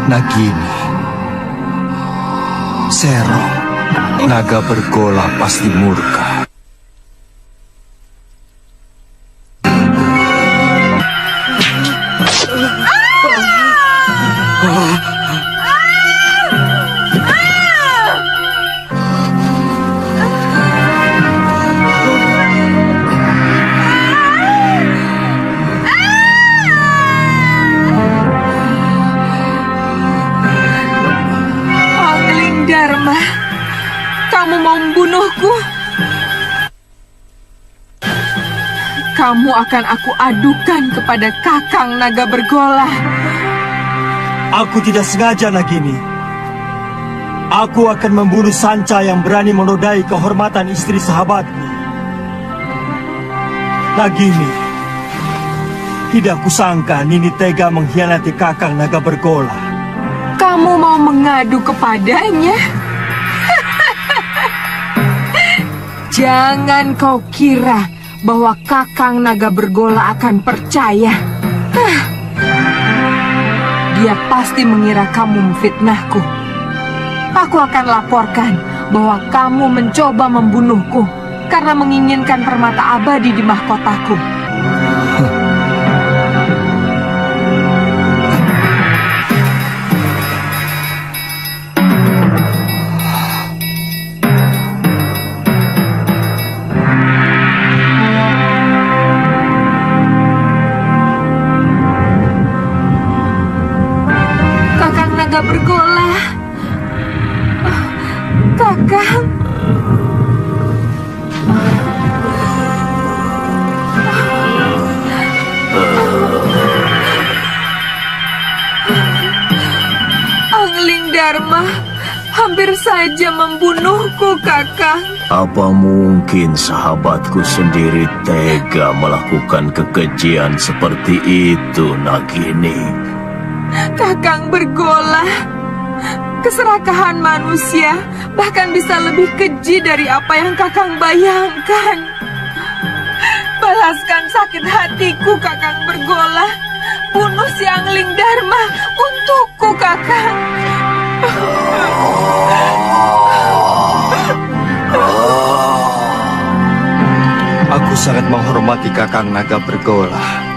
Nagini, Sero, naga bergola pasti murka. Kamu mau membunuhku? Kamu akan aku adukan kepada Kakang Naga Bergola. Aku tidak sengaja, Nagini. Aku akan membunuh Sanca yang berani menodai kehormatan istri sahabatku. Nagini, tidak kusangka Nini tega mengkhianati Kakang Naga Bergola. Kamu mau mengadu kepadanya? Jangan kau kira bahwa Kakang Naga Bergola akan percaya. Dia pasti mengira kamu memfitnahku. Aku akan laporkan bahwa kamu mencoba membunuhku karena menginginkan permata abadi di mahkotaku. Bergola, Kakang. Angling Dharma hampir saja membunuhku, Kakang. Apa mungkin sahabatku sendiri tega melakukan kekejian seperti itu, Nagini? Kakang Bergola, keserakahan manusia bahkan bisa lebih keji dari apa yang Kakang bayangkan. Balaskan sakit hatiku, Kakang Bergola. Bunuh si Angling Dharma untukku, Kakang. Aku sangat menghormati Kakang Naga Bergola.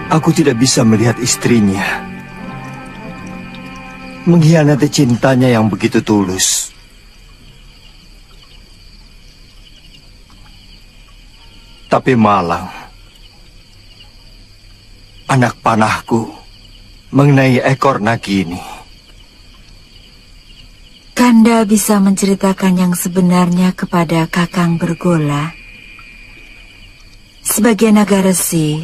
Aku tidak bisa melihat istrinya mengkhianati cintanya yang begitu tulus. Tapi Malang, anak panahku, mengenai ekor Nagini. Kanda bisa menceritakan yang sebenarnya kepada Kakang Bergola. Sebagai naga resi,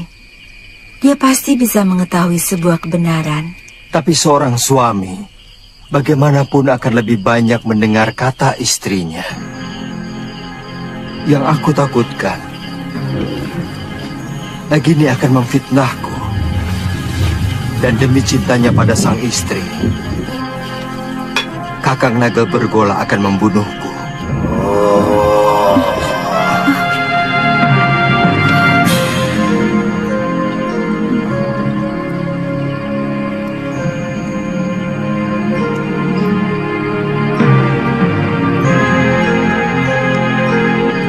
dia pasti bisa mengetahui sebuah kebenaran. Tapi seorang suami, bagaimanapun akan lebih banyak mendengar kata istrinya. Yang aku takutkan, Nagini akan memfitnahku. Dan demi cintanya pada sang istri, Kakang Naga Bergola akan membunuhku.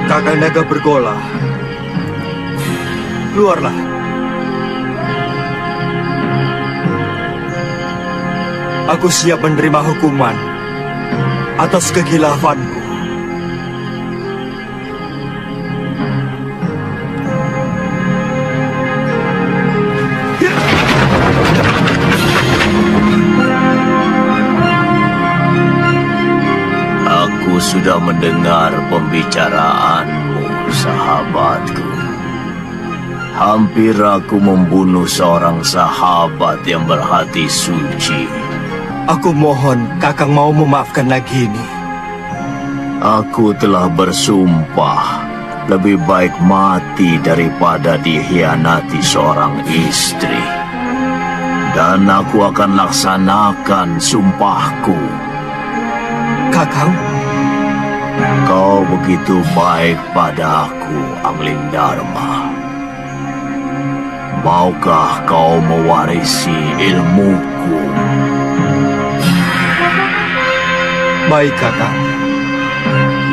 Kakang Naga Bergola, keluarlah. Aku siap menerima hukuman atas kegilafanku. Aku sudah mendengar pembicaraanmu, sahabatku. Hampir aku membunuh seorang sahabat yang berhati suci. Aku mohon Kakang mau memaafkan Nagini. Aku telah bersumpah lebih baik mati daripada dikhianati seorang istri. Dan aku akan laksanakan sumpahku. Kakang, kau begitu baik padaku, Angling Dharma. Maukah kau mewarisi ilmuku? Baik, Kakang.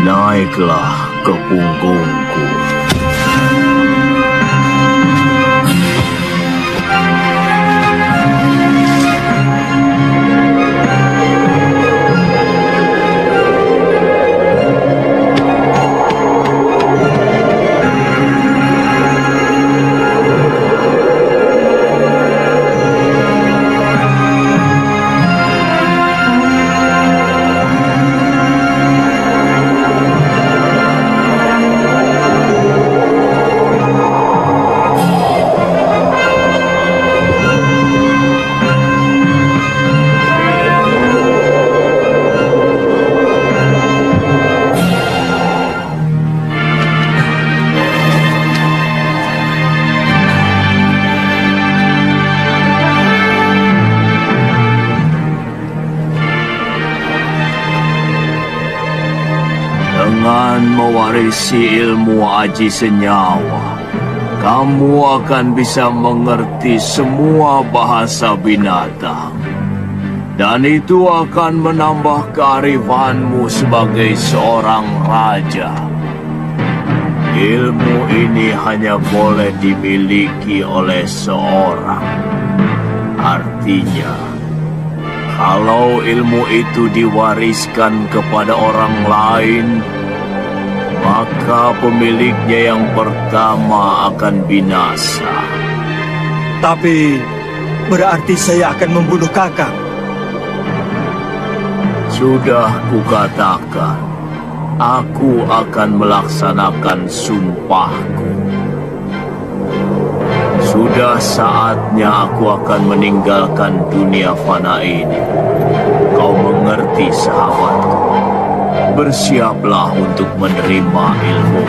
Naiklah ke punggungku. Dengan mewarisi ilmu aji senyawa, kamu akan bisa mengerti semua bahasa binatang. Dan itu akan menambah kearifanmu sebagai seorang raja. Ilmu ini hanya boleh dimiliki oleh seorang. Artinya, kalau ilmu itu diwariskan kepada orang lain, maka pemiliknya yang pertama akan binasa. Tapi berarti saya akan membunuh Kakang. Sudah kukatakan, aku akan melaksanakan sumpahku. Sudah saatnya aku akan meninggalkan dunia fana ini. Kau mengerti, sahabatku? Bersiaplah untuk menerima ilmu.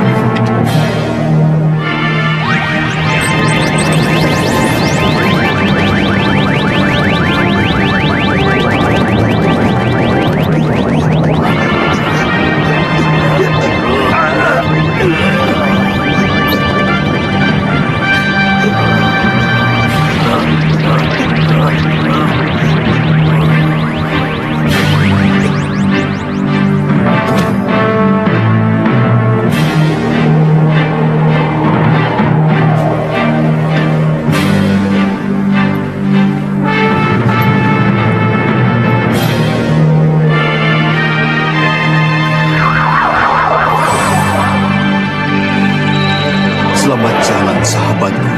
Selamat jalan, sahabatku.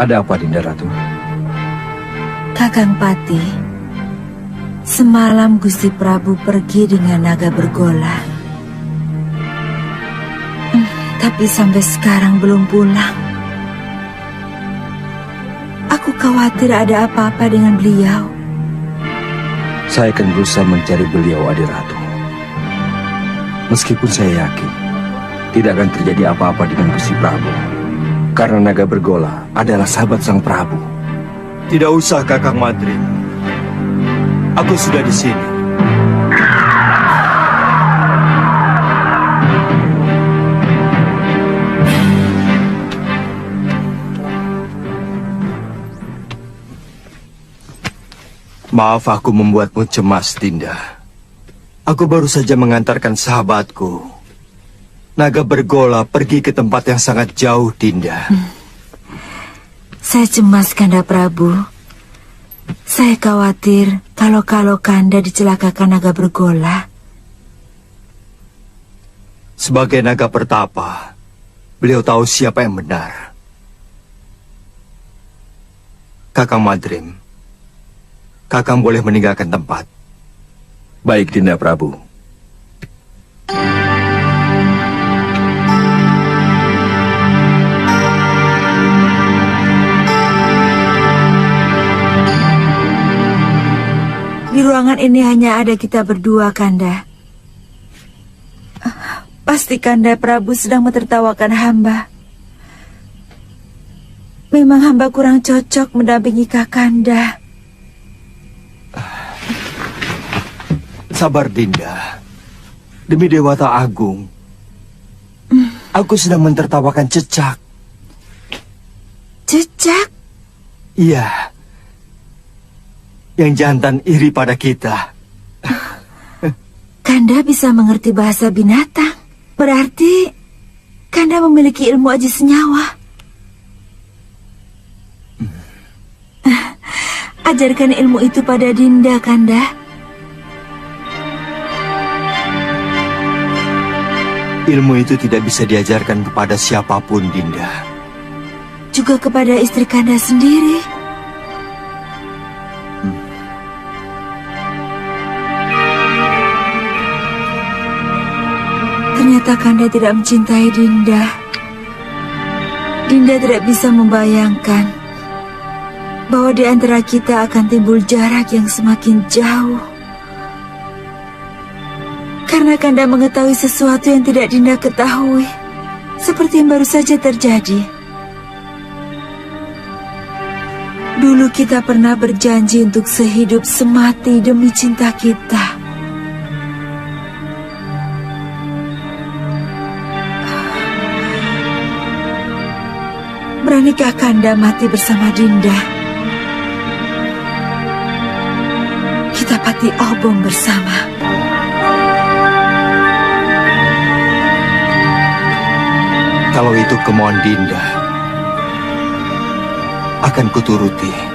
Ada apa, Dinda Ratu? Kakang Pati, semalam Gusti Prabu pergi dengan naga bergola. Tapi sampai sekarang belum pulang. Aku khawatir ada apa-apa dengan beliau. Saya akan berusaha mencari beliau, Adi Ratu. Meskipun saya yakin tidak akan terjadi apa-apa dengan Gusti Prabu, karena naga bergola adalah sahabat Sang Prabu. Tidak usah, Kakang Madrim. Aku sudah di sini. Maaf aku membuatmu cemas, Dinda. Aku baru saja mengantarkan sahabatku, naga bergola, pergi ke tempat yang sangat jauh, Dinda. Saya cemas, Kanda Prabu. Saya khawatir kalau Kanda dicelakakan naga bergola. Sebagai naga pertapa, beliau tahu siapa yang benar. Kakang Madrim, Kakang boleh meninggalkan tempat. Baik, Dinda Prabu. Di ruangan ini hanya ada kita berdua, Kanda. Pasti Kanda Prabu sedang mentertawakan hamba. Memang hamba kurang cocok mendampingi Kakanda. Sabar Dinda. Demi Dewata Agung, aku sedang mentertawakan Cecak. Cecak? Iya. Yang jantan iri pada kita. Kanda bisa mengerti bahasa binatang. Berarti Kanda memiliki ilmu aji senyawa. Ajarkan ilmu itu pada Dinda, Kanda. Ilmu itu tidak bisa diajarkan kepada siapapun, Dinda. Juga kepada istri Kanda sendiri. Ternyata Kanda tidak mencintai Dinda. Dinda tidak bisa membayangkan bahwa di antara kita akan timbul jarak yang semakin jauh. Karena Kanda mengetahui sesuatu yang tidak Dinda ketahui, seperti yang baru saja terjadi. Dulu kita pernah berjanji untuk sehidup semati demi cinta kita. Beranikah Kanda mati bersama Dinda? Kita pati obong bersama. Kalau itu kemauan Dinda, akan kuturuti.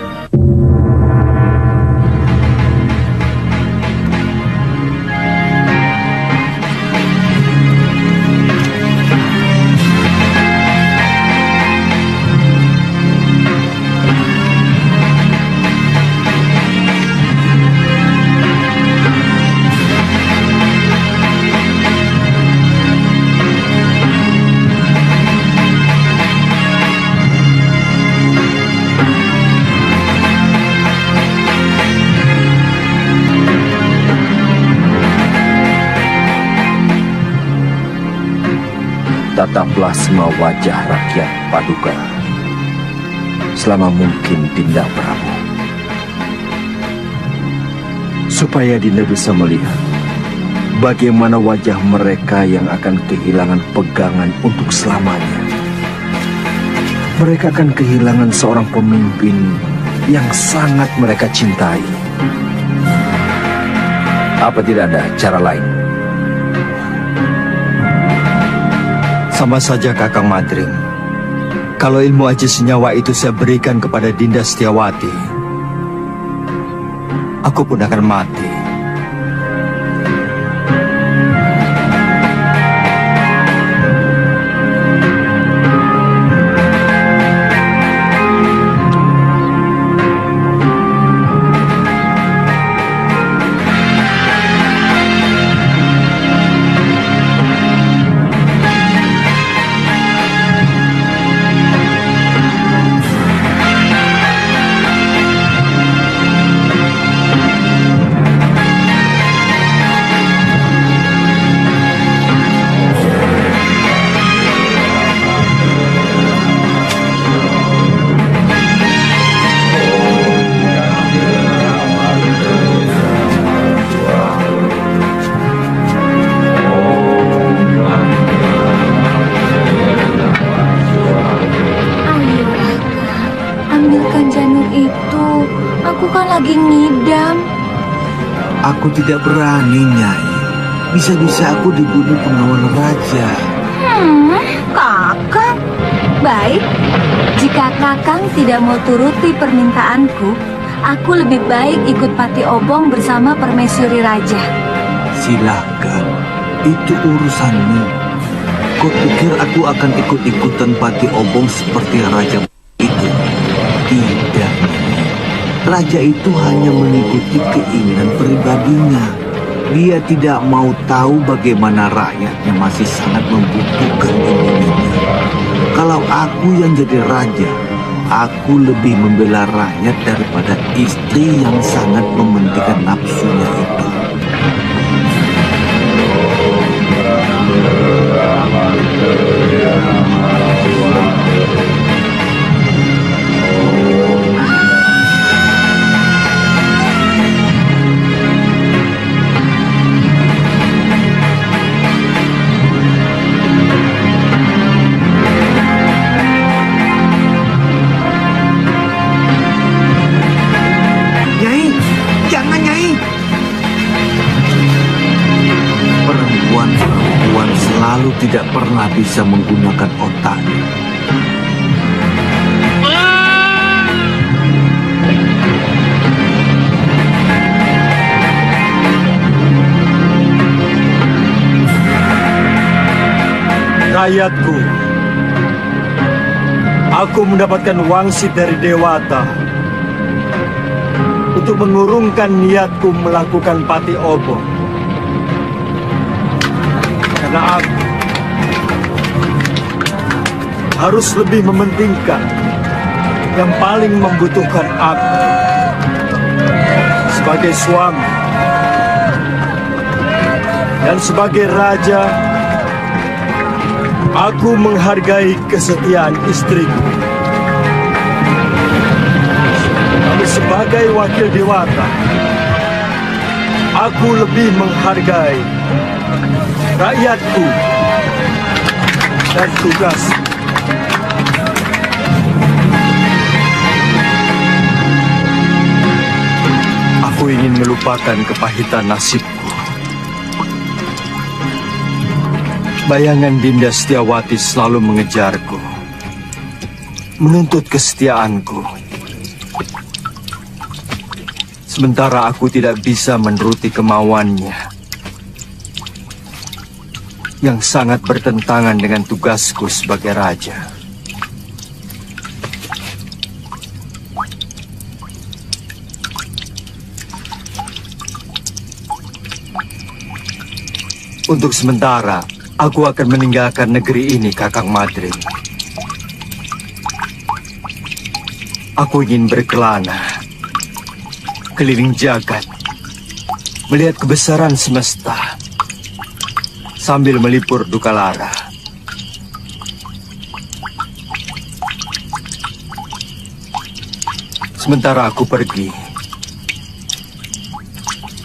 Tataplah semua wajah rakyat Paduka selama mungkin, Dinda Prabu, supaya Dinda bisa melihat bagaimana wajah mereka yang akan kehilangan pegangan untuk selamanya. Mereka akan kehilangan seorang pemimpin yang sangat mereka cintai. Apa tidak ada cara lain? Sama saja Kakang Madrim. Kalau ilmu aji senyawa itu saya berikan kepada Dinda Setiawati, aku pun akan mati. Aku tidak berani, Nyai. Bisa-bisa aku dibunuh pengawal raja. Kakang. Baik, jika Kakang tidak mau turuti permintaanku, aku lebih baik ikut Pati Obong bersama Permaisuri Raja. Silakan, itu urusanmu. Kau pikir aku akan ikut-ikutan Pati Obong seperti raja itu? Tidak. Raja itu hanya mengikuti keinginan pribadinya. Dia tidak mau tahu bagaimana rakyatnya masih sangat membutuhkan ilmunya. Kalau aku yang jadi raja, aku lebih membela rakyat daripada istri yang sangat mementingkan nafsunya itu. lalu tidak pernah bisa menggunakan otaknya. Rakyatku, aku mendapatkan wangsit dari Dewata untuk mengurungkan niatku melakukan Pati Obong. Karena aku harus lebih mementingkan yang paling membutuhkan aku sebagai suami dan sebagai raja. Aku menghargai kesetiaan istriku. Tapi sebagai wakil Dewata, aku lebih menghargai rakyatku dan tugas. Aku ingin melupakan kepahitan nasibku. Bayangan Dinda Setiawati selalu mengejarku, menuntut kesetiaanku. Sementara aku tidak bisa menuruti kemauannya, yang sangat bertentangan dengan tugasku sebagai raja. Untuk sementara, aku akan meninggalkan negeri ini, Kakang Madrin. Aku ingin berkelana, keliling jagat, melihat kebesaran semesta, sambil melipur duka lara. Sementara aku pergi,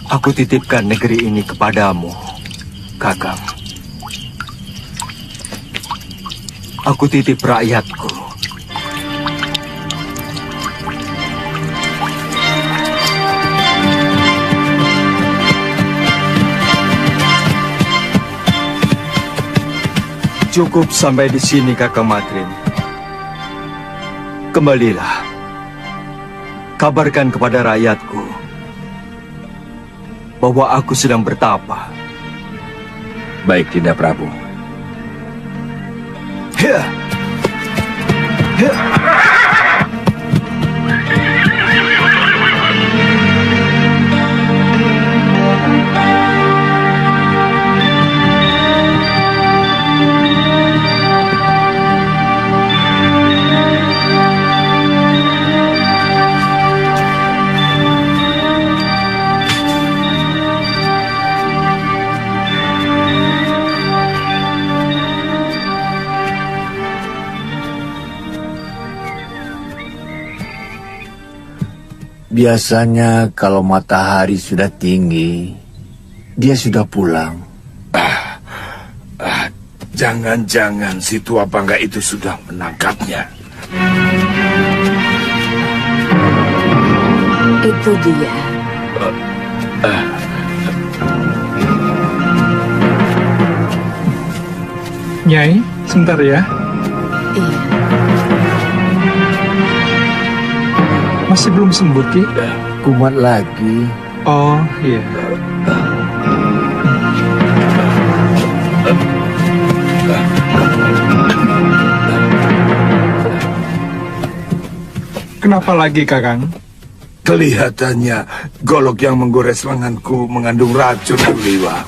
aku titipkan negeri ini kepadamu, Kakang. Aku titip rakyatku. Cukup sampai di sini, Kakang Madrin. Kembalilah. Kabarkan kepada rakyatku bahwa aku sedang bertapa. Baik, Dinda Prabu. Biasanya kalau matahari sudah tinggi, dia sudah pulang. Jangan-jangan si tua bangga itu sudah menangkapnya. Itu dia. Nyai, sebentar ya. Iya. Masih belum sembuh, Ki? Kumat lagi. Oh, iya. Kenapa lagi, Kakang? Kelihatannya golok yang menggores lenganku mengandung racun, Liwa.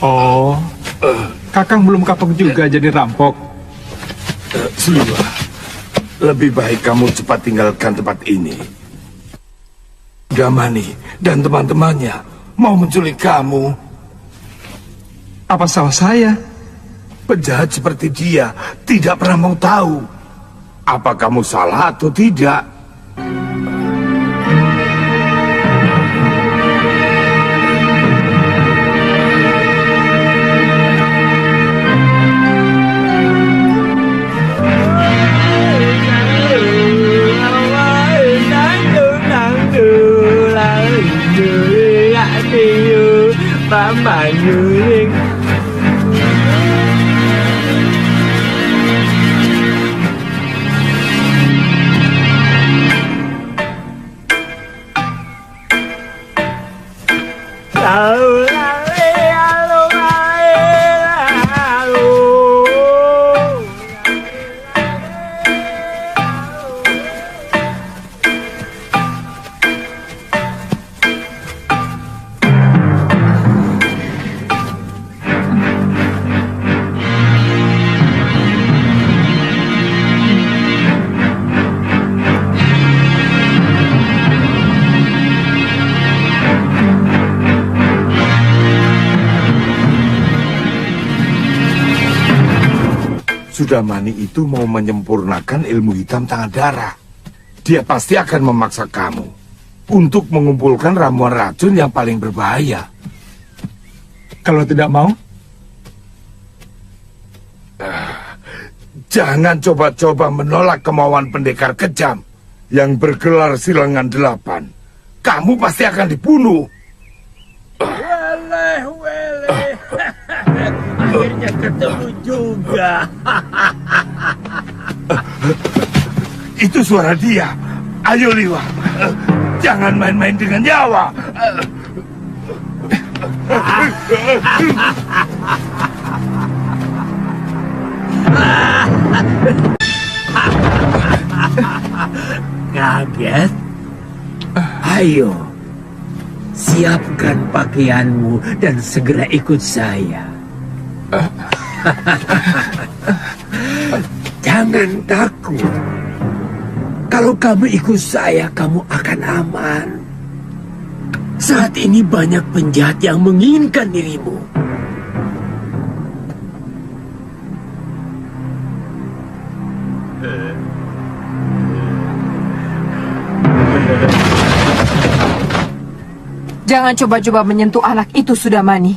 Oh, Kakang belum kapok juga jadi rampok. Sliwa, lebih baik kamu cepat tinggalkan tempat ini. Gamani dan teman-temannya mau menculik kamu. Apa salah saya? Penjahat seperti dia tidak pernah mau tahu apa kamu salah atau tidak. Sudamani itu mau menyempurnakan ilmu hitam tangan darah. Dia pasti akan memaksa kamu untuk mengumpulkan ramuan racun yang paling berbahaya. Kalau tidak mau, Jangan coba-coba menolak kemauan pendekar kejam yang bergelar Silangan 8. Kamu pasti akan dibunuh. Weleh, weleh. Akhirnya ketemu juga. Itu suara dia. Ayo Liwa, jangan main-main dengan nyawa. Kaget? Ayo, siapkan pakaianmu dan segera ikut saya. Jangan takut. Kalau kamu ikut saya, kamu akan aman. Saat ini banyak penjahat yang menginginkan dirimu. Jangan coba-coba menyentuh anak itu, Sudamani.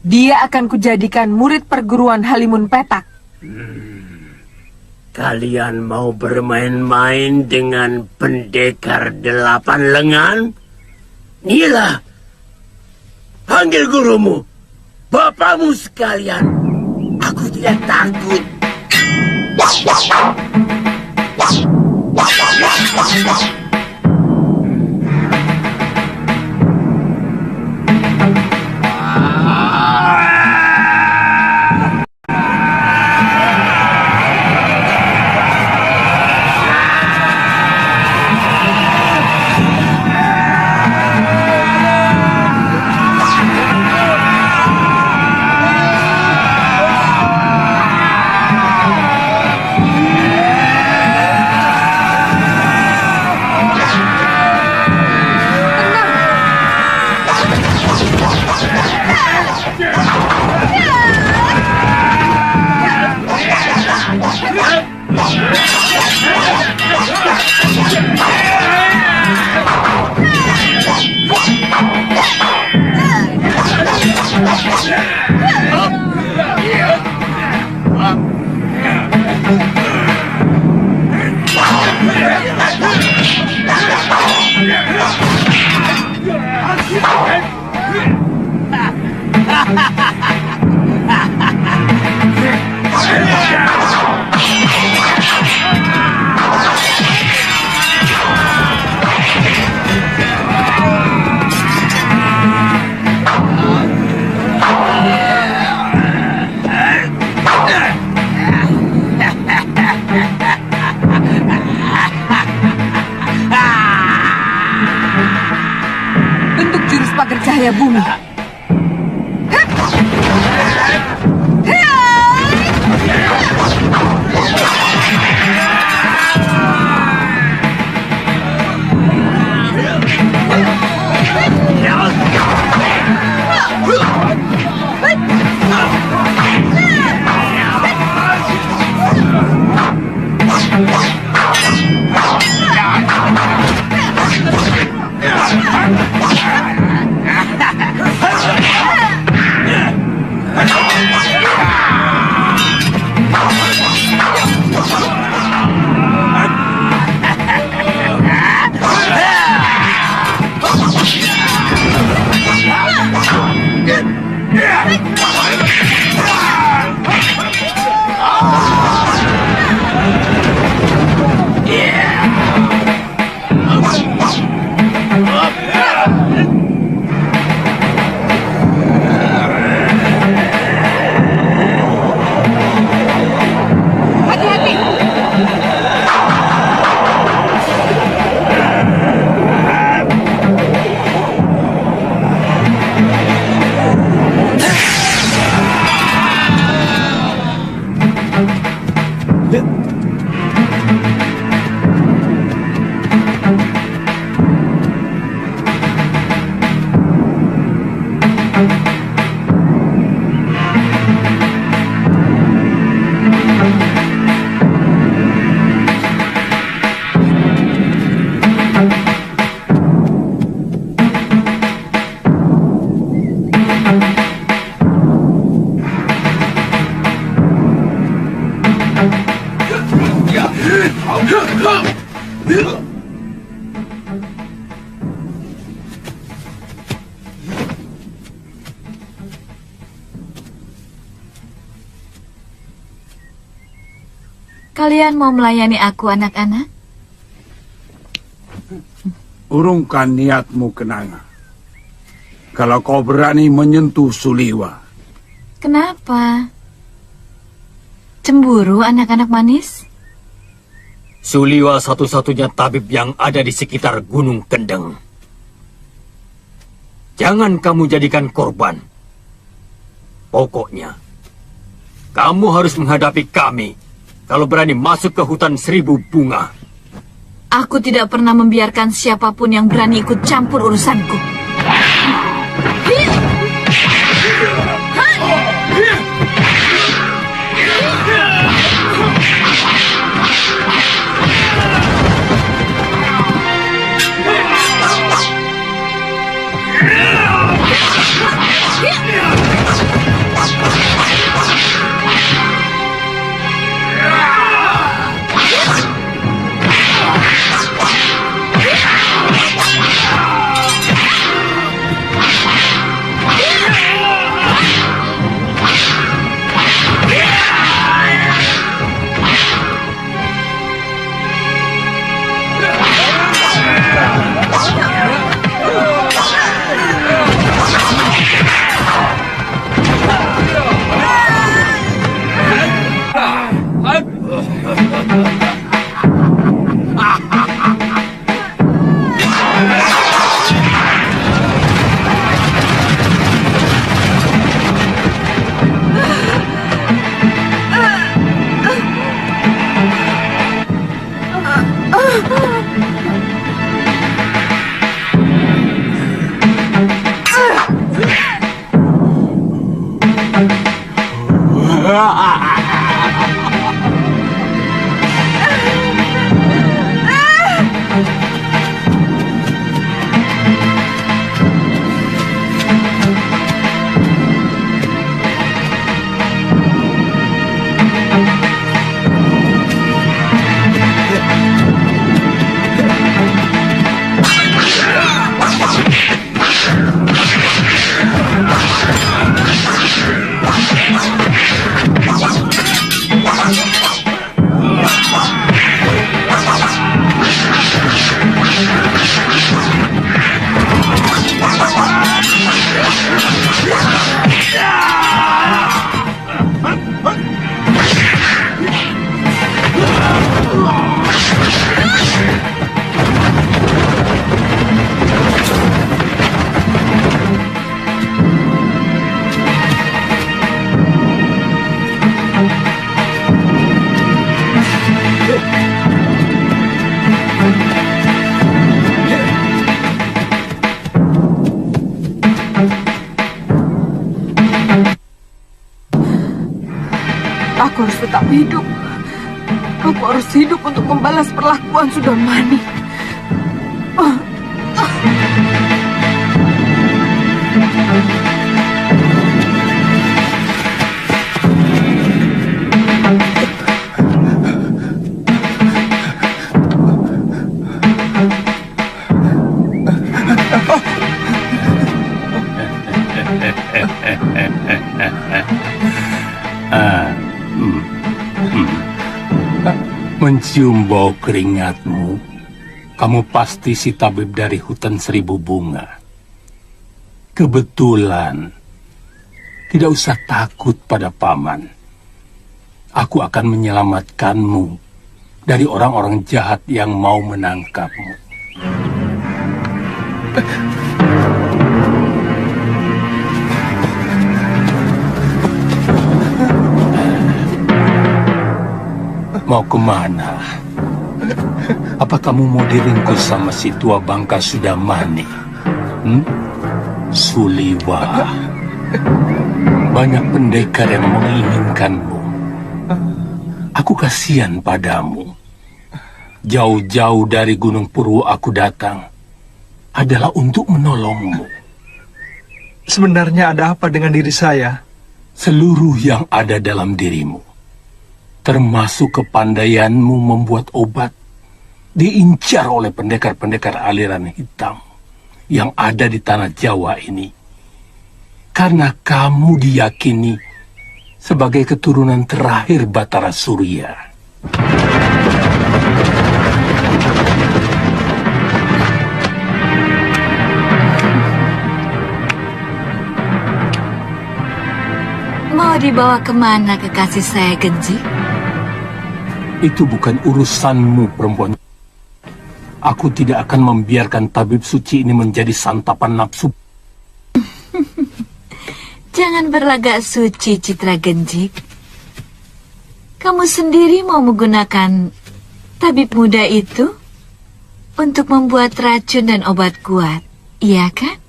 Dia akan kujadikan murid perguruan Halimun Petak. Kalian mau bermain-main dengan pendekar 8 lengan? Nila, panggil gurumu, bapakmu sekalian. Aku tidak takut. Kalian mau melayani aku, anak-anak? Urungkan niatmu, Kenanga. Kalau kau berani menyentuh Suliwa. Kenapa? Cemburu, anak-anak manis? Suliwa satu-satunya tabib yang ada di sekitar Gunung Kendeng. Jangan kamu jadikan korban. Pokoknya, kamu harus menghadapi kami kalau berani masuk ke hutan 1000 bunga. Aku tidak pernah membiarkan siapapun yang berani ikut campur urusanku. Aku harus tetap hidup. Aku harus hidup untuk membalas perlakuan Sudamani. Mencium bau keringatmu, kamu pasti si tabib dari hutan 1000 bunga. Kebetulan, tidak usah takut pada paman. Aku akan menyelamatkanmu dari orang-orang jahat yang mau menangkapmu. Mau kemana? Apa kamu mau diringkus sama si tua bangka Sudamani? Suliwa. Banyak pendekar yang menginginkanmu. Aku kasihan padamu. Jauh-jauh dari Gunung Purwo aku datang adalah untuk menolongmu. Sebenarnya ada apa dengan diri saya? Seluruh yang ada dalam dirimu, termasuk kepandaianmu membuat obat, diincar oleh pendekar-pendekar aliran hitam yang ada di tanah Jawa ini. Karena kamu diyakini sebagai keturunan terakhir Batara Surya. Mau dibawa kemana kekasih saya, Genji? Itu bukan urusanmu, perempuan. Aku tidak akan membiarkan tabib suci ini menjadi santapan nafsu. Jangan berlagak suci, Citra Genji. Kamu sendiri mau menggunakan tabib muda itu untuk membuat racun dan obat kuat, iya kan?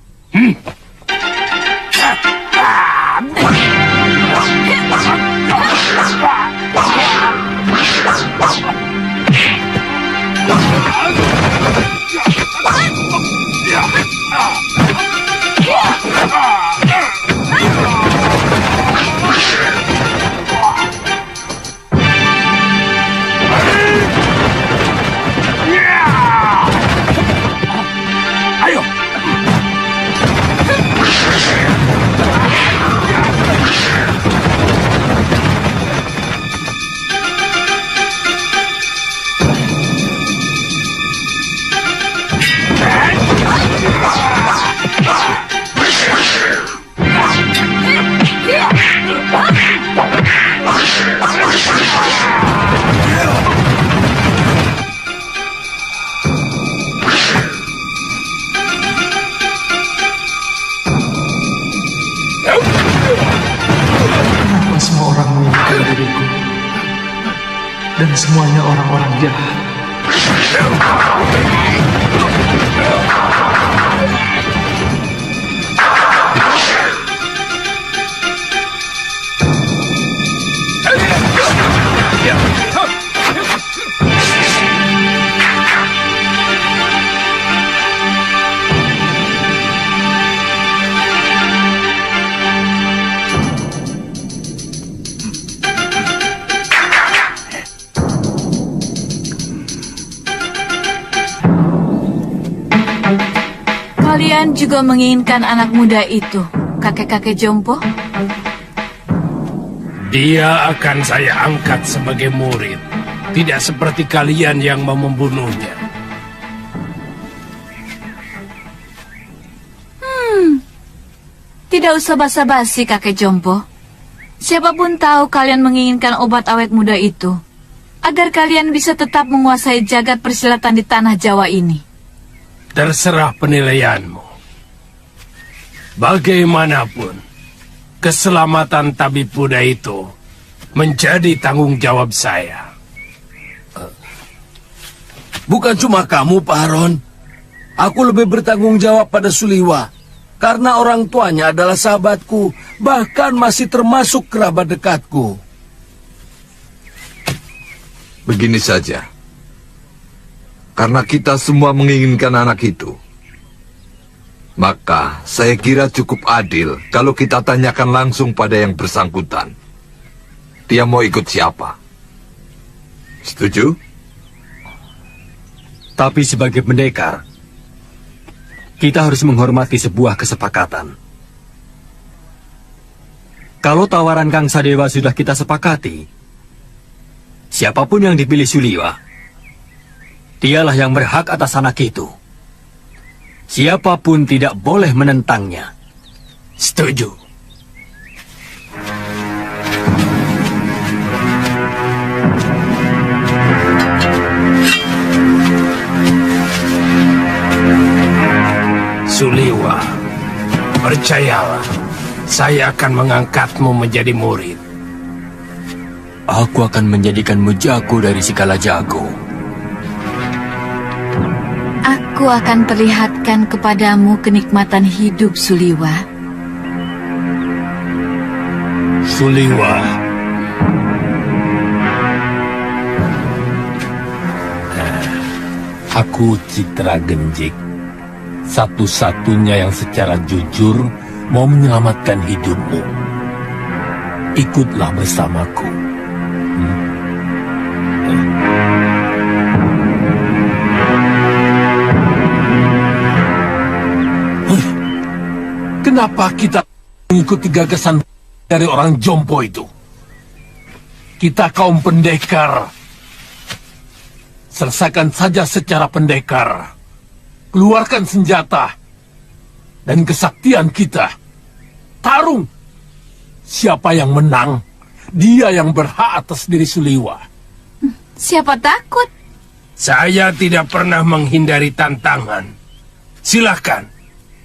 Ayo! Kenapa semua orang menginginkan diriku? Dan semuanya orang-orang jahat. Kalian juga menginginkan anak muda itu, kakek-kakek jompo? Dia akan saya angkat sebagai murid. Tidak seperti kalian yang mau membunuhnya. Tidak usah basa-basi, kakek jompo. Siapapun tahu kalian menginginkan obat awet muda itu, agar kalian bisa tetap menguasai jagat persilatan di tanah Jawa ini. Terserah penilaianmu. Bagaimanapun, keselamatan tabib muda itu menjadi tanggung jawab saya. Bukan cuma kamu, Pak Haron. Aku lebih bertanggung jawab pada Suliwa. Karena orang tuanya adalah sahabatku, bahkan masih termasuk kerabat dekatku. Begini saja. Karena kita semua menginginkan anak itu, maka saya kira cukup adil kalau kita tanyakan langsung pada yang bersangkutan. Dia mau ikut siapa? Setuju? Tapi sebagai pendekar, kita harus menghormati sebuah kesepakatan. Kalau tawaran Kang Sadewa sudah kita sepakati, siapapun yang dipilih Suliwa, dialah yang berhak atas anak itu. Siapapun tidak boleh menentangnya. Setuju. Suliwa, percayalah, saya akan mengangkatmu menjadi murid. Aku akan menjadikanmu jago dari segala jago. Aku akan perlihatkan kepadamu kenikmatan hidup, Suliwa. Suliwa. Aku Citra Genjik, satu-satunya yang secara jujur mau menyelamatkan hidupmu. Ikutlah bersamaku. Kenapa kita mengikuti gagasan dari orang jompo itu? Kita kaum pendekar. Selesaikan saja secara pendekar. Keluarkan senjata dan kesaktian kita. Tarung. Siapa yang menang, dia yang berhak atas diri Suliwa. Siapa takut? Saya tidak pernah menghindari tantangan. Silahkan,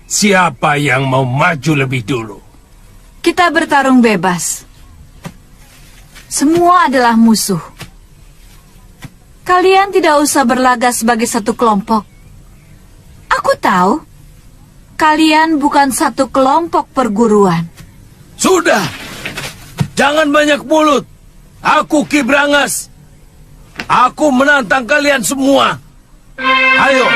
siapa yang mau maju lebih dulu? Kita bertarung bebas. Semua adalah musuh. Kalian tidak usah berlaga sebagai satu kelompok. Aku tahu, kalian bukan satu kelompok perguruan. Sudah, jangan banyak mulut. Aku Ki Brangas. Aku menantang kalian semua. Ayo.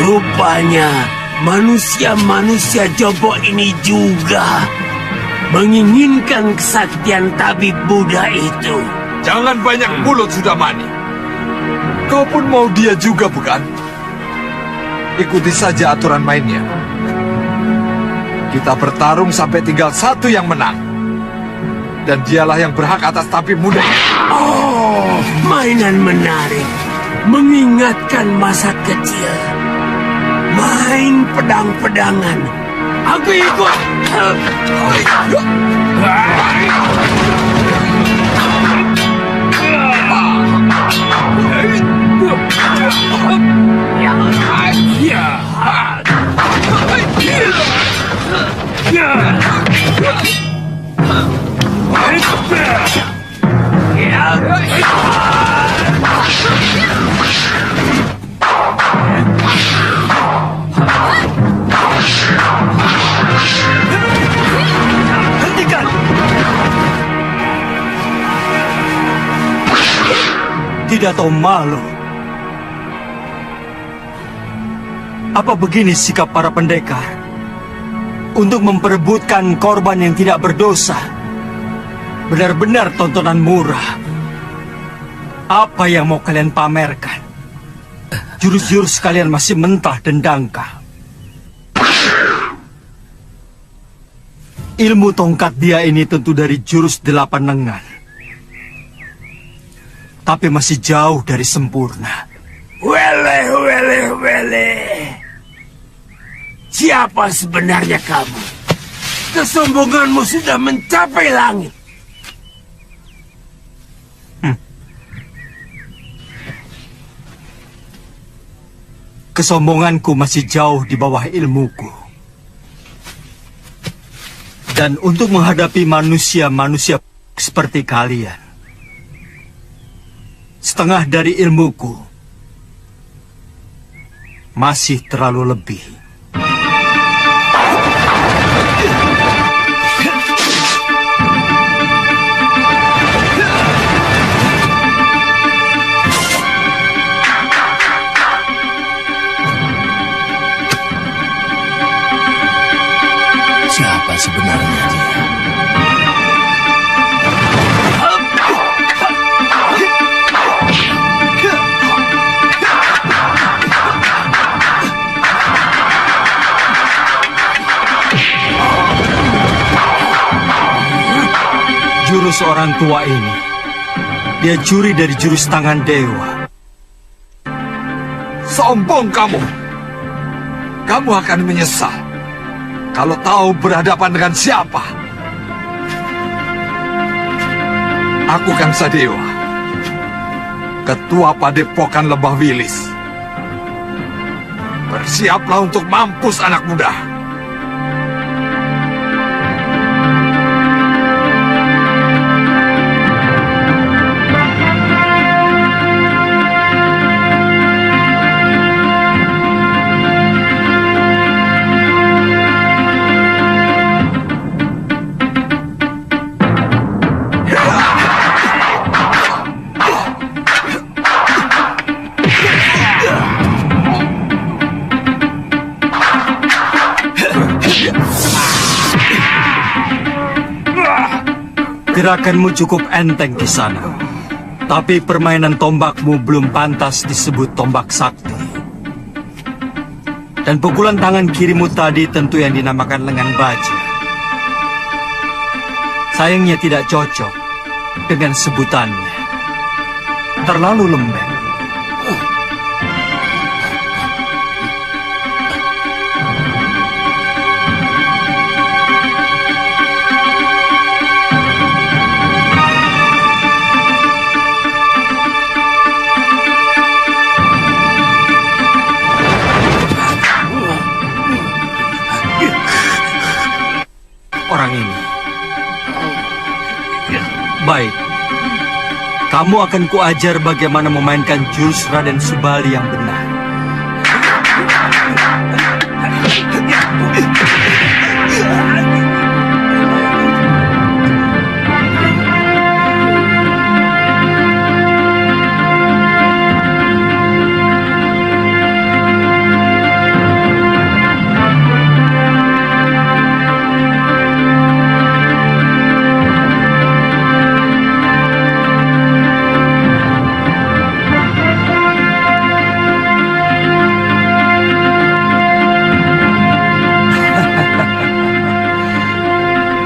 Rupanya manusia-manusia jompo ini juga menginginkan kesaktian tabib Buddha itu. Jangan banyak mulut, Sudamani. Kau pun mau dia juga, bukan? Ikuti saja aturan mainnya. Kita bertarung sampai tinggal satu yang menang. Dan dialah yang berhak atas tabib muda. Oh, mainan menarik. Mengingatkan masa kecil. Main pedang-pedangan. Aku ikut. Hentikan! Tidak tahu malu. Apa begini sikap para pendekar? Untuk memperebutkan korban yang tidak berdosa. Benar-benar tontonan murah. Apa yang mau kalian pamerkan? Jurus-jurus kalian masih mentah dan dangkal. Ilmu tongkat dia ini tentu dari jurus 8 lengan. Tapi masih jauh dari sempurna. Wele. Siapa sebenarnya kamu? Kesombonganmu sudah mencapai langit. Kesombonganku masih jauh di bawah ilmuku. Dan untuk menghadapi manusia-manusia seperti kalian, setengah dari ilmuku masih terlalu lebih. Siapa sebenarnya dia? Jurus orang tua ini, dia curi dari jurus tangan dewa. Sombong kamu. Kamu akan menyesal kalau tahu berhadapan dengan siapa. Aku Kangsa Dewa, Ketua Padepokan Lembah Wilis. Bersiaplah untuk mampus anak muda. Gerakanmu cukup enteng di sana, tapi permainan tombakmu belum pantas disebut tombak sakti. Dan pukulan tangan kirimu tadi tentu yang dinamakan lengan baja. Sayangnya tidak cocok dengan sebutannya. Terlalu lembek. Orang ini. Baik. Kamu akan kuajar bagaimana memainkan jurus Raden Subali yang benar.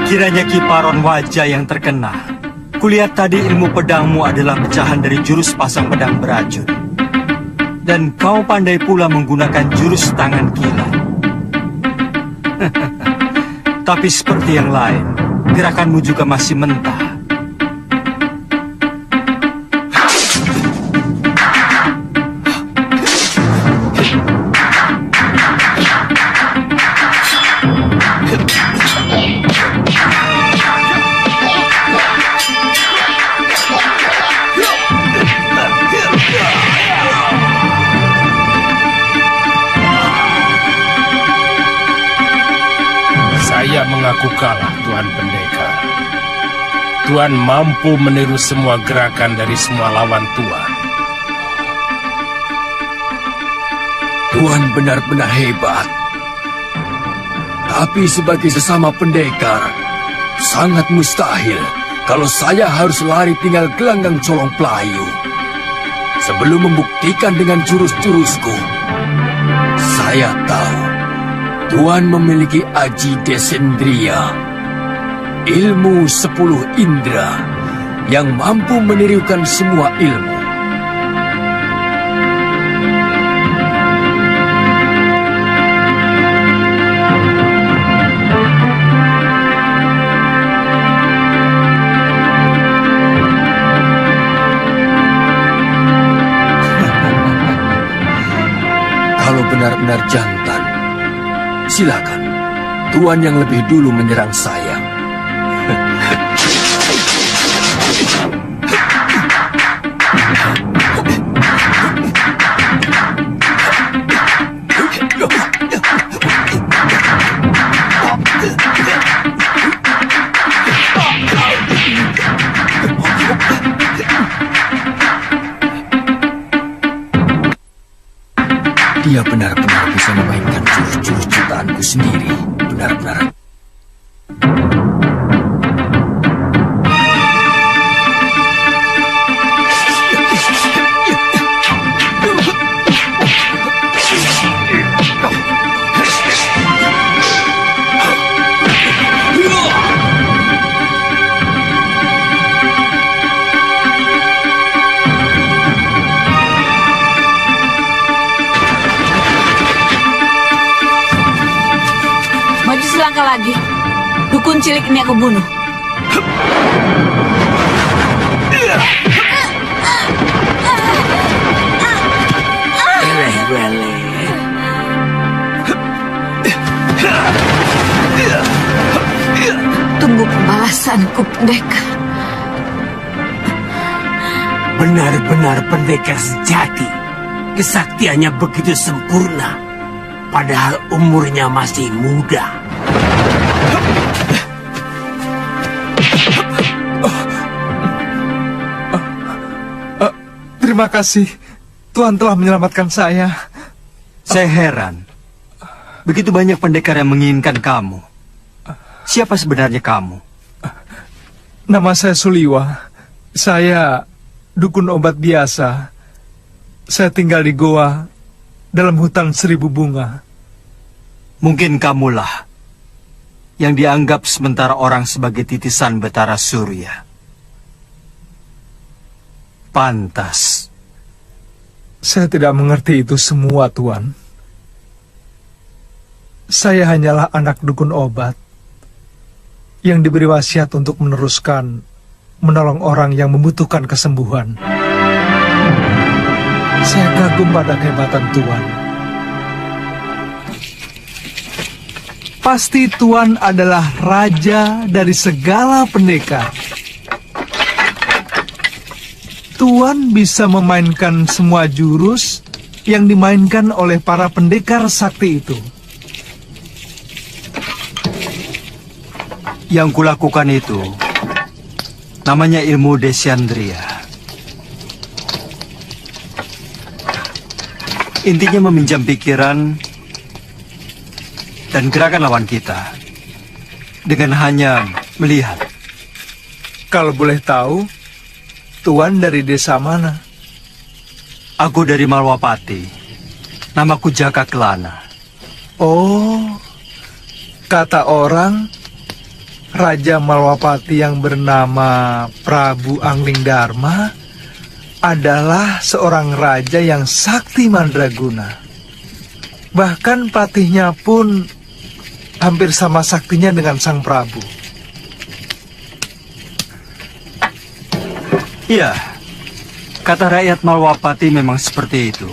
Kiranya kiparon wajah yang terkena. Kulihat tadi ilmu pedangmu adalah pecahan dari jurus pasang pedang beracun. Dan kau pandai pula menggunakan jurus tangan kilat. Tapi seperti yang lain, gerakanmu juga masih mentah. Saya mengaku kalah, Tuan Pendekar. Tuan mampu meniru semua gerakan dari semua lawan Tuan. Tuan benar-benar hebat. Tapi sebagai sesama pendekar, sangat mustahil kalau saya harus lari tinggal gelanggang colong pelayu. Sebelum membuktikan dengan jurus-jurusku, saya tahu Tuan memiliki Aji Desendria, ilmu 10 indera yang mampu menirukan semua ilmu. Kalau benar-benar jantan, silakan. Tuan yang lebih dulu menyerang saya. Dia benar-benar bisa memainkan jurus-jurus ciptaanku sendiri. Benar-benar. Maju selangkah lagi. Dukun cilik ini aku bunuh. Tunggu pembalasanku, pendekar. Benar-benar pendekar sejati. Kesaktiannya begitu sempurna. Padahal umurnya masih muda. Terima kasih. Tuhan telah menyelamatkan saya. Saya heran. Begitu banyak pendekar yang menginginkan kamu. Siapa sebenarnya kamu? Nama saya Suliwa. Saya dukun obat biasa. Saya tinggal di goa dalam hutan 1000 bunga. Mungkin kamulah yang dianggap sementara orang sebagai titisan Betara Surya. Pantas. Saya tidak mengerti itu semua, Tuan. Saya hanyalah anak dukun obat yang diberi wasiat untuk menolong orang yang membutuhkan kesembuhan. Saya kagum pada kehebatan Tuan. Pasti Tuan adalah raja dari segala pendekar. Tuan bisa memainkan semua jurus yang dimainkan oleh para pendekar sakti itu. Yang kulakukan itu namanya ilmu Desyandria. Intinya meminjam pikiran dan gerakan lawan kita dengan hanya melihat. Kalau boleh tahu, Tuan dari desa mana? Aku dari Malwapati. Namaku Jaka Kelana. Oh, kata orang, Raja Malwapati yang bernama Prabu Angling Dharma adalah seorang raja yang sakti mandraguna. Bahkan patihnya pun hampir sama saktinya dengan Sang Prabu. Iya, kata rakyat Malwapati memang seperti itu.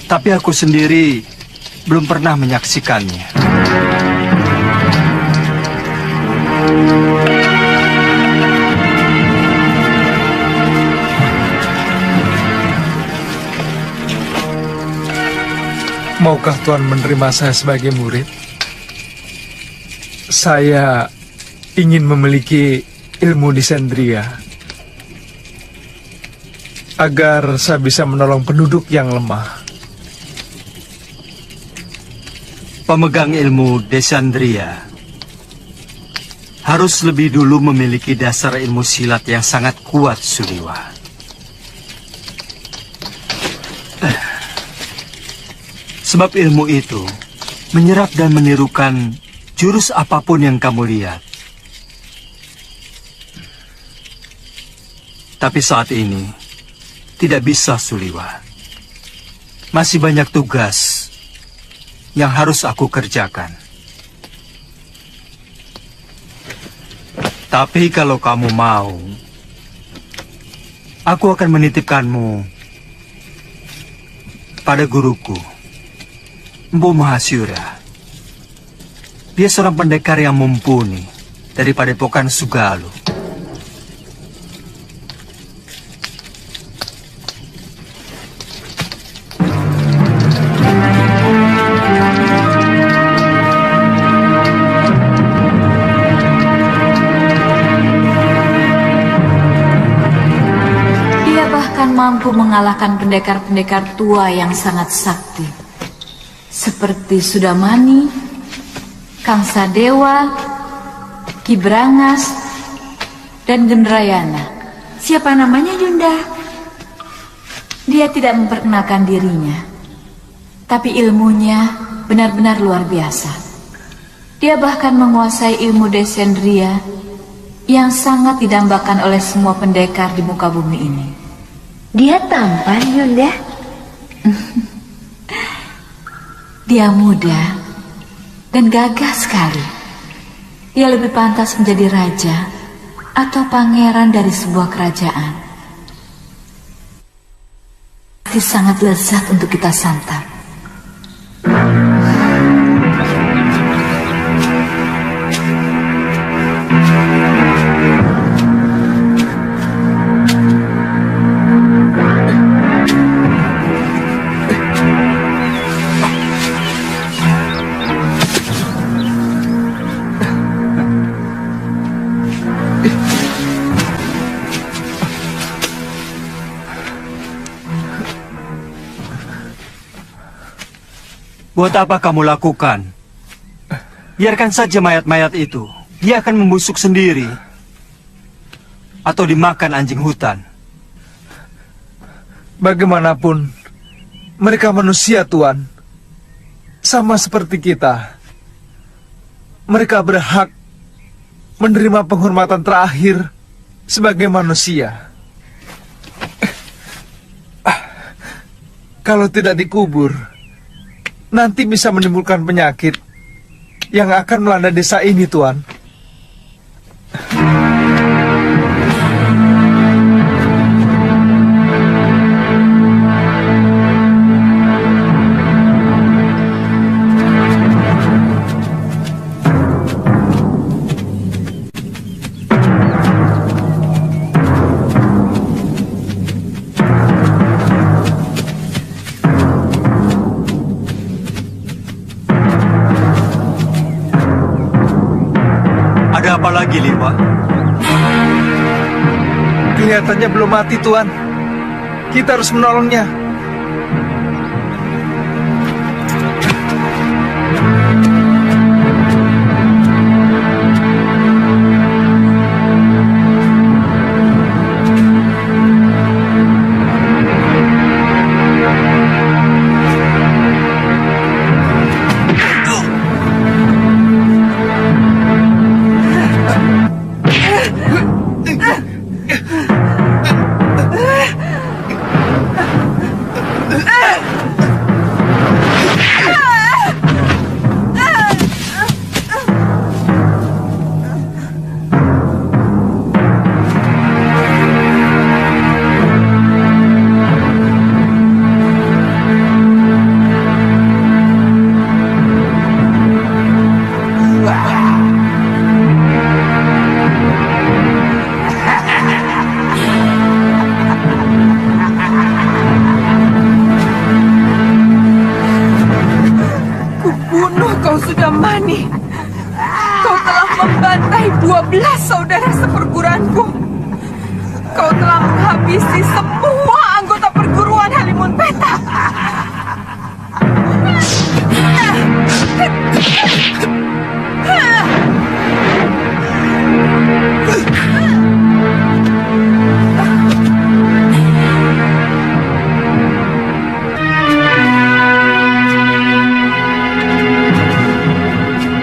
Tapi aku sendiri belum pernah menyaksikannya. Maukah Tuan menerima saya sebagai murid? Saya ingin memiliki ilmu Desyandria agar saya bisa menolong penduduk yang lemah. Pemegang ilmu Desyandria harus lebih dulu memiliki dasar ilmu silat yang sangat kuat, Suliwa. Sebab ilmu itu menyerap dan menirukan jurus apapun yang kamu lihat. Tapi saat ini tidak bisa, Suliwa. Masih banyak tugas yang harus aku kerjakan. Tapi kalau kamu mau, aku akan menitipkanmu pada guruku, Mpu Mahasyura. Dia seorang pendekar yang mumpuni dari Padepokan Sugalu. mampu mengalahkan pendekar-pendekar tua yang sangat sakti, seperti Sudamani, Kang Sadewa, Ki Brangas, dan Gendrayana. Siapa namanya, Yunda? Dia tidak memperkenalkan dirinya, tapi ilmunya benar-benar luar biasa. Dia bahkan menguasai ilmu Descendria yang sangat didambakan oleh semua pendekar di muka bumi ini. Dia tampan, Yunda. Dia muda dan gagah sekali. Dia lebih pantas menjadi raja atau pangeran dari sebuah kerajaan. Pasti sangat lezat untuk kita santap. Buat apa kamu lakukan? Biarkan saja mayat-mayat itu. Dia akan membusuk sendiri. Atau dimakan anjing hutan. Bagaimanapun, mereka manusia, Tuan. Sama seperti kita. Mereka berhak menerima penghormatan terakhir sebagai manusia. Kalau tidak dikubur, nanti bisa menimbulkan penyakit yang akan melanda desa ini, Tuan. Apa lagi, Liwa? Kelihatannya belum mati, Tuan. Kita harus menolongnya. Kau telah membantai 12 saudara seperguruanku. Kau telah menghabisi semua anggota perguruan Halimun Petak.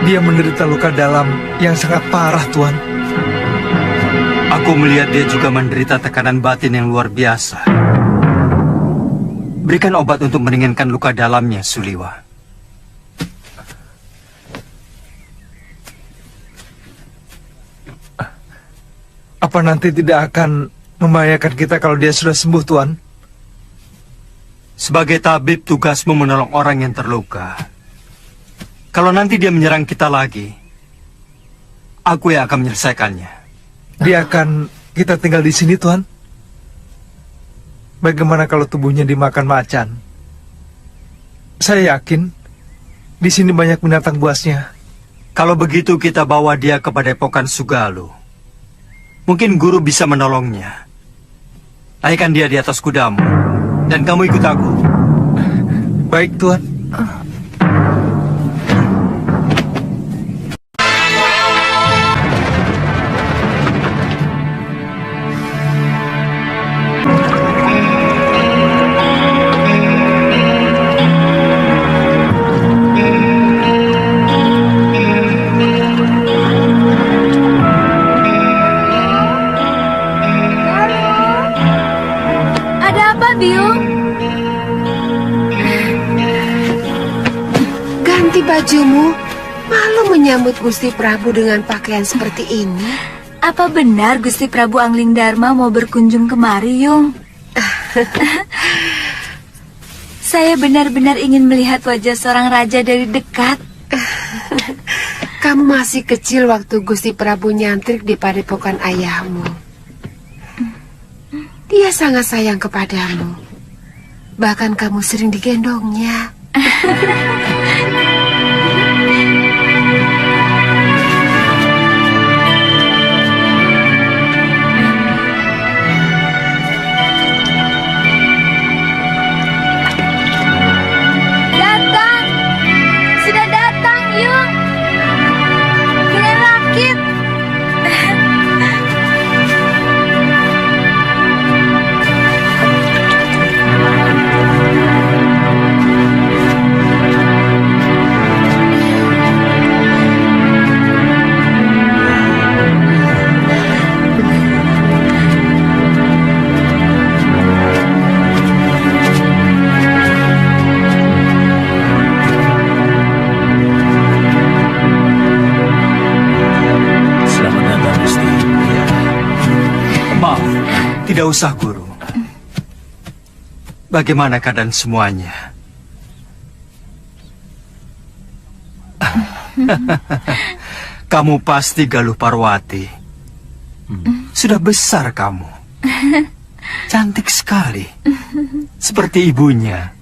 Dia menderita luka dalam yang sangat parah, Tuan. Aku melihat dia juga menderita tekanan batin yang luar biasa. Berikan obat untuk meringankan luka dalamnya, Suliwa. Apa nanti tidak akan membahayakan kita kalau dia sudah sembuh, Tuan? Sebagai tabib, tugasmu menolong orang yang terluka. Kalau nanti dia menyerang kita lagi, aku yang akan menyelesaikannya. Dia akan kita tinggal di sini, Tuan? Bagaimana kalau tubuhnya dimakan macan? Saya yakin di sini banyak binatang buasnya. Kalau begitu kita bawa dia ke Padepokan Sugalu. Mungkin guru bisa menolongnya. naikkan dia di atas kudamu, dan kamu ikut aku. Baik, Tuan. Ada apa, Biung? Ganti bajumu. Malu menyambut Gusti Prabu dengan pakaian seperti ini. Apa benar Gusti Prabu Angling Dharma mau berkunjung kemari, Yung? Saya benar-benar ingin melihat wajah seorang raja dari dekat. Kamu masih kecil waktu Gusti Prabu nyantrik di padepokan ayahmu. Dia sangat sayang kepadamu. Bahkan kamu sering digendongnya. Datang! Sudah datang, Yung! Kilen Rakit! Selamat datang, Gusti. Maaf, tidak usah, Guru. Bagaimana keadaan semuanya? Kamu pasti Galuh Parwati. Sudah besar kamu. Cantik sekali. Seperti ibunya.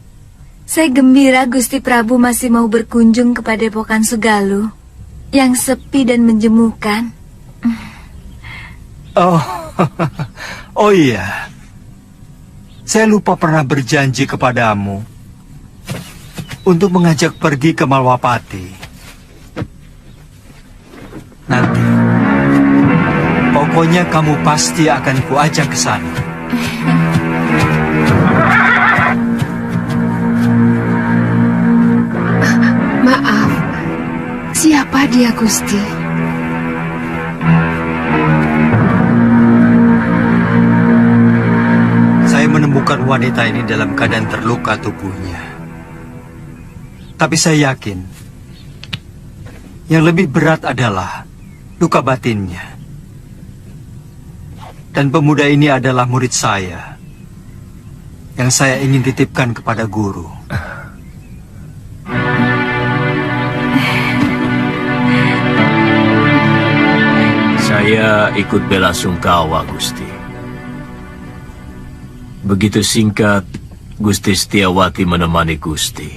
Saya gembira Gusti Prabu masih mau berkunjung ke Padepokan Sugaluh yang sepi dan menjemukan. Oh, oh iya. Saya lupa pernah berjanji kepadamu untuk mengajak pergi ke Malwapati. Nanti, pokoknya kamu pasti akan kuajak ke sana. Maaf, siapa dia, Gusti? Saya menemukan wanita ini dalam keadaan terluka tubuhnya. Tapi saya yakin, yang lebih berat adalah luka batinnya. Dan pemuda ini adalah murid saya, yang saya ingin titipkan kepada guru. Saya ikut bela sungkawa, Gusti. Begitu singkat, Gusti Setiawati menemani Gusti.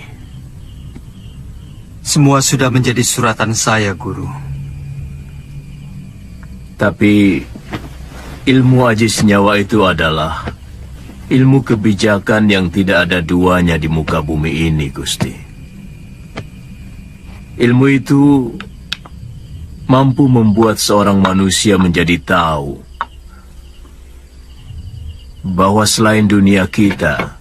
Semua sudah menjadi suratan saya, Guru. Tapi ilmu aji senyawa itu adalah ilmu kebijakan yang tidak ada duanya di muka bumi ini, Gusti. Ilmu itu mampu membuat seorang manusia menjadi tahu bahwa selain dunia kita,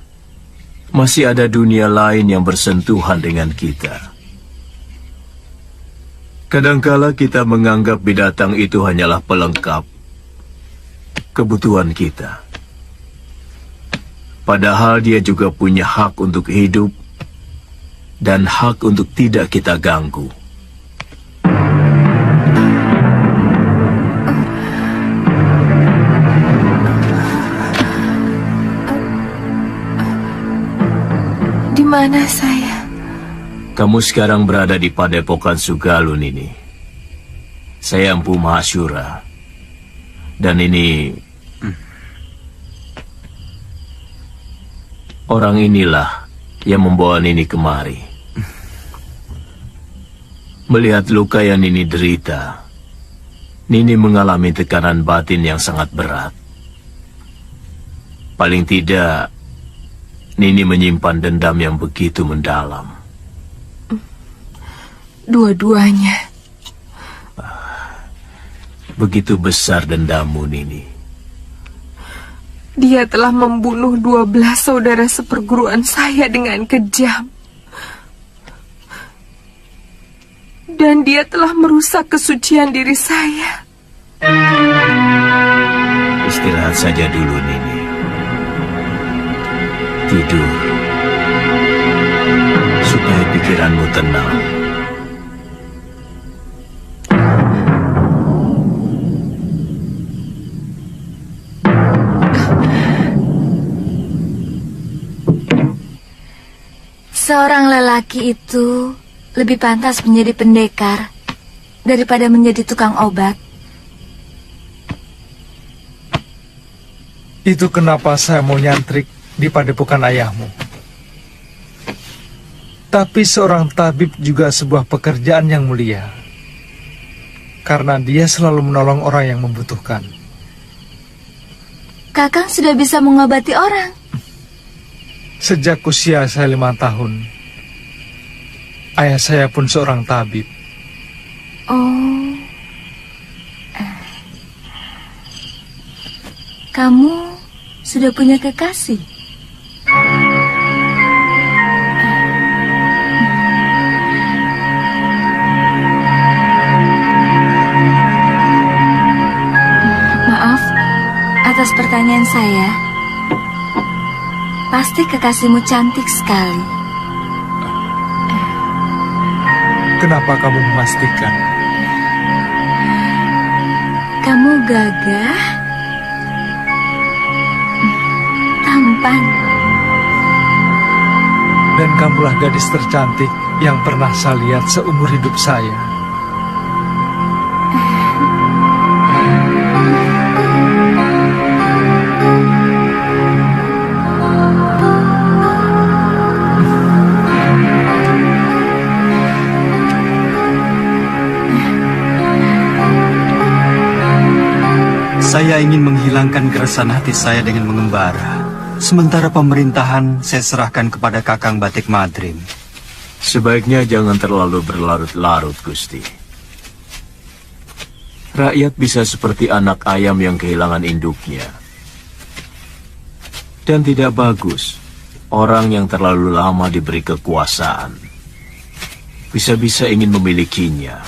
masih ada dunia lain yang bersentuhan dengan kita. Kadangkala kita menganggap binatang itu hanyalah pelengkap kebutuhan kita. Padahal dia juga punya hak untuk hidup dan hak untuk tidak kita ganggu. Di mana saya? Kamu sekarang berada di Padepokan Sugaluh, Nini. Saya Empu Mahasyura. Dan ini orang inilah yang membawa Nini kemari. Melihat luka yang Nini derita, Nini mengalami tekanan batin yang sangat berat. Paling tidak, Nini menyimpan dendam yang begitu mendalam. Dua-duanya. Begitu besar dendammu, Nini. Dia telah membunuh 12 saudara seperguruan saya dengan kejam. Dan dia telah merusak kesucian diri saya. Istirahat saja dulu, Nini. Tidur. Supaya pikiranmu tenang. Seorang lelaki itu lebih pantas menjadi pendekar daripada menjadi tukang obat. Itu kenapa saya mau nyantrik di padepokan ayahmu. Tapi seorang tabib juga sebuah pekerjaan yang mulia, karena dia selalu menolong orang yang membutuhkan. Kakang sudah bisa mengobati orang. Sejak usia saya 5 tahun, ayah saya pun seorang tabib. Oh, kamu sudah punya kekasih? Maaf atas pertanyaan saya. Pasti kekasihmu cantik sekali. Kenapa kamu memastikan? Kamu gagah, tampan, Dan kamulah gadis tercantik yang pernah saya lihat seumur hidup saya. Saya ingin menghilangkan keresahan hati saya dengan mengembara. Sementara pemerintahan saya serahkan kepada Kakang Batik Madrim. Sebaiknya jangan terlalu berlarut-larut, Gusti. Rakyat bisa seperti anak ayam yang kehilangan induknya. Dan tidak bagus orang yang terlalu lama diberi kekuasaan. Bisa-bisa ingin memilikinya.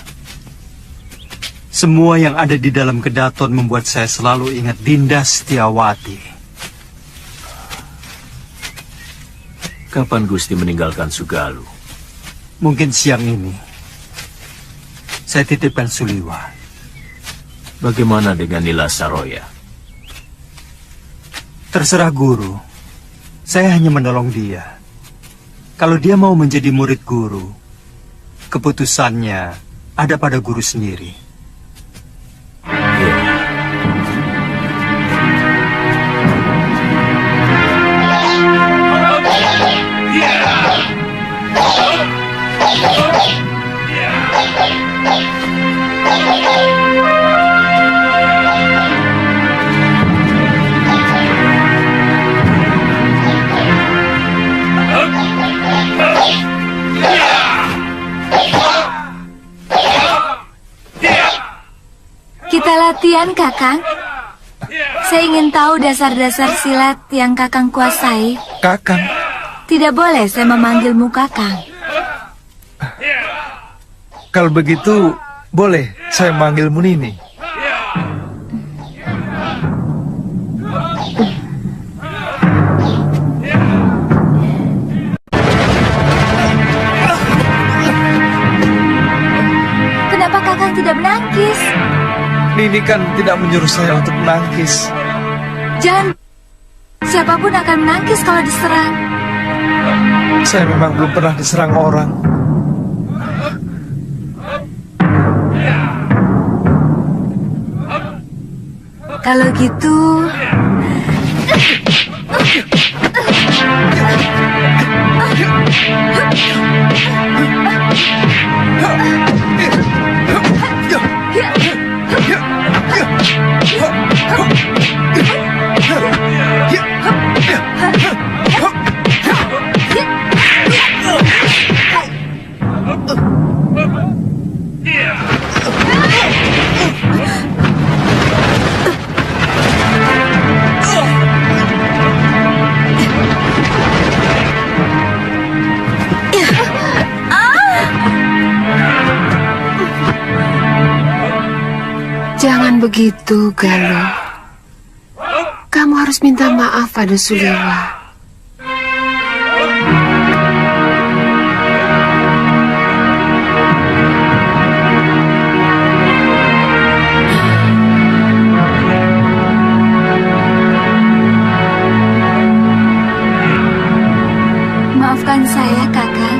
Semua yang ada di dalam kedaton membuat saya selalu ingat Dinda Setiawati. Kapan Gusti meninggalkan Sugalu? Mungkin siang ini. Saya titipkan Suliwa. Bagaimana dengan Nila Saroya? Terserah guru. Saya hanya menolong dia. Kalau dia mau menjadi murid guru, keputusannya ada pada guru sendiri. Kita latihan, Kakang. Saya ingin tahu dasar-dasar silat yang Kakang kuasai. Kakang? Tidak boleh saya memanggilmu Kakang. Kalau begitu, boleh saya manggilmu Nini. Kenapa Kakang tidak menangkis? Nini kan tidak menyuruh saya untuk menangkis. Jangan. Siapapun akan menangkis kalau diserang. Saya memang belum pernah diserang orang. Kalau gitu... Jangan begitu, Galuh. Kamu harus minta maaf pada Suliwa. Maafkan saya, Kakang.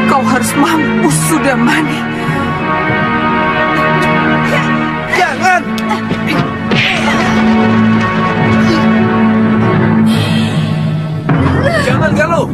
Kau harus mampus, Sudamani. Jangan! Jangan, Galuh!